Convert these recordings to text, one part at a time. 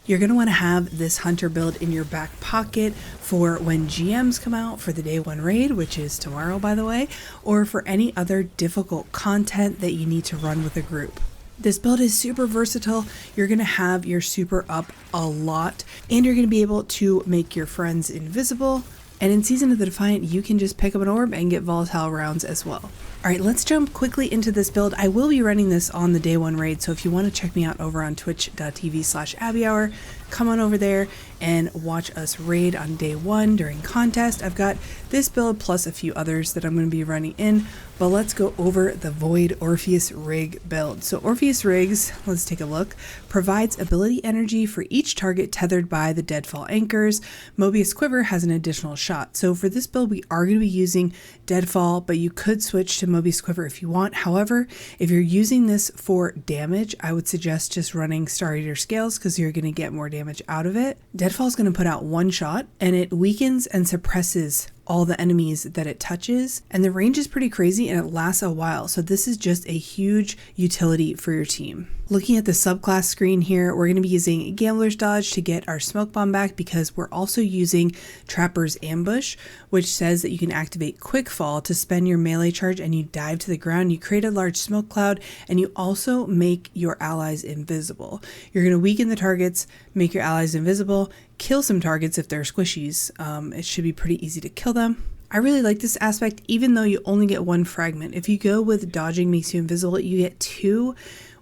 You're going to want to have this hunter build in your back pocket for when GMs come out for the day one raid, which is tomorrow, by the way, or for any other difficult content that you need to run with a group. This build is super versatile. You're going to have your super up a lot, and you're going to be able to make your friends invisible. And in Season of the Defiant, you can just pick up an orb and get volatile rounds as well. All right, let's jump quickly into this build. I will be running this on the day one raid, so if you want to check me out over on twitch.tv/abbyhour, come on over there and watch us raid on day one during contest. I've got this build plus a few others that I'm going to be running in, but let's go over the Void Orpheus Rig build. So Orpheus Rigs, let's take a look, provides ability energy for each target tethered by the Deadfall anchors. Mobius Quiver has an additional shot. So for this build, we are going to be using Deadfall, but you could switch to Mobius Quiver if you want. However, if you're using this for damage, I would suggest just running Star Eater Scales because you're going to get more damage out of it. Deadfall is going to put out one shot, and it weakens and suppresses all the enemies that it touches, and the range is pretty crazy and it lasts a while, so this is just a huge utility for your team. Looking at the subclass screen here, we're going to be using Gambler's Dodge to get our smoke bomb back because we're also using Trapper's Ambush, which says that you can activate Quick Fall to spend your melee charge and you dive to the ground. You create a large smoke cloud and you also make your allies invisible. You're going to weaken the targets, make your allies invisible, kill some targets if they're squishies. It should be pretty easy to kill them. I really like this aspect even though you only get one fragment. If you go with dodging makes you invisible, you get two,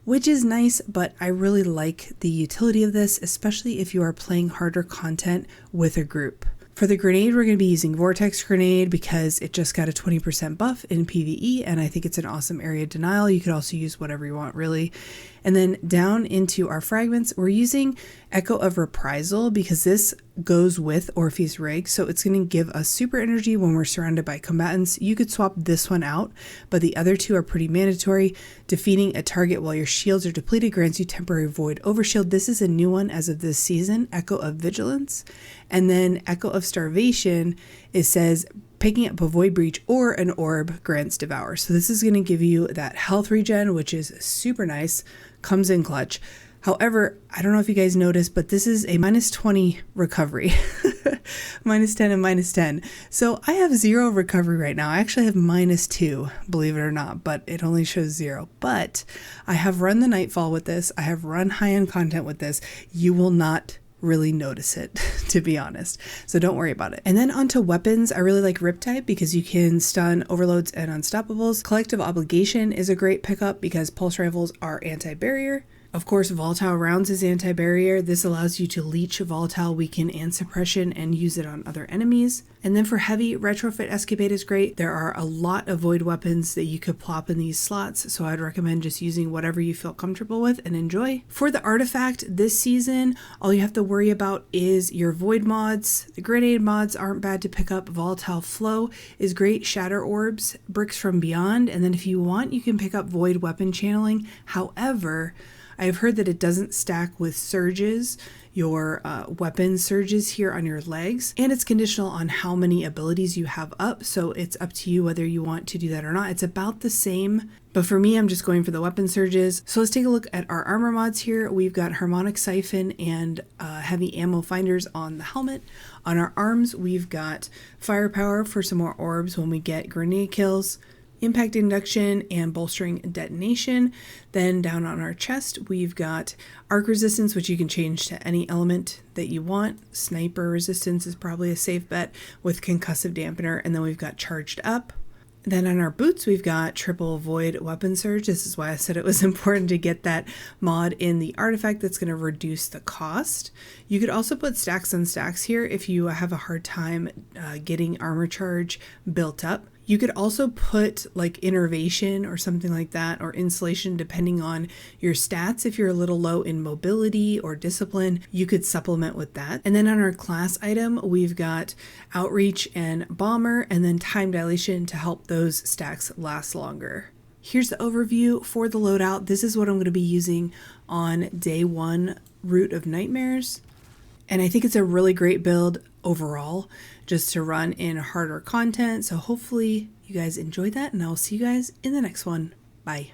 which is nice, but I really like the utility of this, especially if you are playing harder content with a group. For the grenade, we're going to be using Vortex Grenade because it just got a 20% buff in PvE, and I think it's an awesome area denial. You could also use whatever you want, really. And then down into our fragments, we're using Echo of Reprisal because this goes with Orpheus Rig, so it's going to give us super energy when we're surrounded by combatants. You could swap this one out, but the other two are pretty mandatory. Defeating a target while your shields are depleted grants you temporary void overshield. This is a new one as of this season, Echo of Vigilance. And then Echo of Starvation, it says picking up a void breach or an orb grants devour. So this is going to give you that health regen, which is super nice, comes in clutch. However, I don't know if you guys noticed, but this is a -20 recovery, -10 and -10. So I have 0 recovery right now. I actually have -2, believe it or not, but it only shows 0. But I have run the Nightfall with this. I have run high-end content with this. You will not really notice it, to be honest, so don't worry about it. And then onto weapons, I really like Riptide because you can stun overloads and unstoppables. Collective Obligation is a great pickup because pulse rifles are anti-barrier. Of course, volatile rounds is anti-barrier. This allows you to leech volatile, weaken, and suppression and use it on other enemies. And then for heavy, Retrofit Escapade is great. There are a lot of void weapons that you could plop in these slots, so I'd recommend just using whatever you feel comfortable with and enjoy. For the artifact this season, all you have to worry about is your void mods. The grenade mods aren't bad to pick up. Volatile Flow is great. Shatter Orbs, Bricks from Beyond, and then if you want, you can pick up void weapon channeling. However, I've heard that it doesn't stack with surges, your weapon surges here on your legs, and it's conditional on how many abilities you have up, so it's up to you whether you want to do that or not. It's about the same, but for me, I'm just going for the weapon surges. So let's take a look at our armor mods here. We've got Harmonic Siphon and heavy ammo finders on the helmet. On our arms, we've got Firepower for some more orbs when we get grenade kills, Impact Induction, and Bolstering Detonation. Then down on our chest, we've got Arc Resistance, which you can change to any element that you want. Sniper Resistance is probably a safe bet with Concussive Dampener, and then we've got Charged Up. Then on our boots, we've got Triple Void Weapon Surge. This is why I said it was important to get that mod in the artifact that's going to reduce the cost. You could also put stacks on stacks here if you have a hard time getting armor charge built up. You could also put like Innervation or something like that, or Insulation, depending on your stats. If you're a little low in mobility or discipline, you could supplement with that. And then on our class item, we've got Outreach and Bomber, and then Time Dilation to help those stacks last longer. Here's the overview for the loadout. This is what I'm going to be using on day one, Root of Nightmares. And I think it's a really great build overall, just to run in harder content. So hopefully you guys enjoyed that, and I'll see you guys in the next one. Bye.